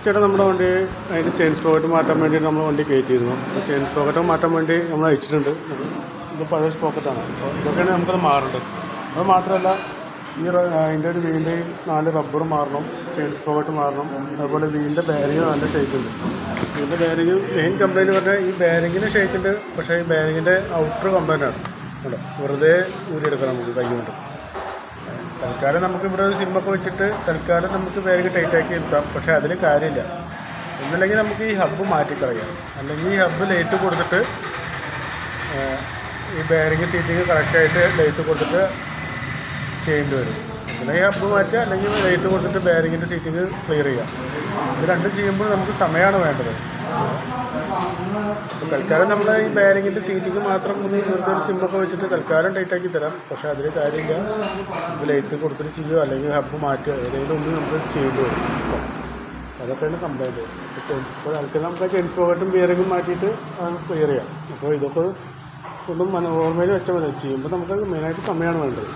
ചേട്ടാ നമ്മുടെ വണ്ടി അതിൻ്റെ ചെയിൻ സ്പോക്കറ്റ് മാറ്റാൻ വേണ്ടി നമ്മൾ വണ്ടി കയറ്റിയിരുന്നു. ചെയിൻ സ്പോക്കറ്റ് മാറ്റാൻ വേണ്ടി നമ്മൾ അയച്ചിട്ടുണ്ട്. ഇത് പഴയ സ്പോക്കറ്റാണ്. അപ്പോൾ ഇതൊക്കെയാണ് നമുക്കത് മാറേണ്ടത്. അത് മാത്രമല്ല അതിൻ്റെ ഒരു വീലിൻ്റെ 4 റബ്ബർ മാറണം, ചെയിൻ സ്പോക്കറ്റ് മാറണം. അതുപോലെ വീലിൻ്റെ ബാരിങ് നല്ല ഷേക്കുണ്ട്. വീലിൻ്റെ ബാരിങ് മെയിൻ കംപ്ലയിൻറ്റ് പറഞ്ഞാൽ ഈ ബാരിങ്ങിന് ഷേക്കുണ്ട്. പക്ഷേ ഈ ബാരിങ്ങിൻ്റെ ഔട്ടർ കംപ്ലയിൻ്റാണ്. കേട്ടോ, വെറുതെ ഊരിയെടുക്കാം നമുക്ക് കൈ കൊണ്ട്. തൽക്കാലം നമുക്ക് ഇവിടെ ഒരു സിമ്മൊക്കെ വെച്ചിട്ട് തൽക്കാലം നമുക്ക് ബാരിങ് ടൈറ്റാക്കി എടുക്കാം. പക്ഷേ അതിന് കാര്യമില്ല. ഒന്നല്ലെങ്കിൽ നമുക്ക് ഈ ഹബ്ബ് മാറ്റിക്കളയാം, അല്ലെങ്കിൽ ഈ ഹബ്ബ് ലൈറ്റ് കൊടുത്തിട്ട് ഈ ബാരിങ് സീറ്റിങ് കറക്റ്റായിട്ട് ലൈറ്റ് കൊടുത്തിട്ട് ചെയ്യേണ്ടി വരും. ഒന്നല്ലെങ്കിൽ ഹബ്ബ് മാറ്റുക, അല്ലെങ്കിൽ ലൈറ്റ് കൊടുത്തിട്ട് ബാരിങ്ങിൻ്റെ സീറ്റിങ് ക്ലിയർ ചെയ്യാം. ഇത് രണ്ടും ചെയ്യുമ്പോൾ നമുക്ക് സമയമാണ് വേണ്ടത്. തൽക്കാലം നമ്മൾ ഈ ബാരിങ്ങിൻ്റെ സീറ്റിങ് മാത്രം വെറുതെ ഒരു സിമ്മൊക്കെ വെച്ചിട്ട് തൽക്കാലം ടൈറ്റാക്കി തരാം. പക്ഷേ അതിന് കാര്യമില്ല. ഇത് ലൈറ്റ് കൊടുത്തിട്ട് ചെയ്യുക, അല്ലെങ്കിൽ ഹബ്ബ് മാറ്റുക, ഏതെങ്കിലും ഒന്നും നമുക്ക് ചെയ്യേണ്ടി വരും. അതൊക്കെയാണ് കംപ്ലൈൻറ്റ്. ഇപ്പോൾ തൽക്കാലം നമുക്ക് ചെയിൻ സ്പോക്കറ്റും ബിയറിങ്ങും മാറ്റിയിട്ട് ക്ലിയർ ചെയ്യാം. അപ്പോൾ ഇതൊക്കെ ഒന്നും ഓർമ്മയിൽ വെച്ചാൽ മതി. ചെയ്യുമ്പോൾ നമുക്ക് മെയിനായിട്ട് സമയമാണ് വേണ്ടത്.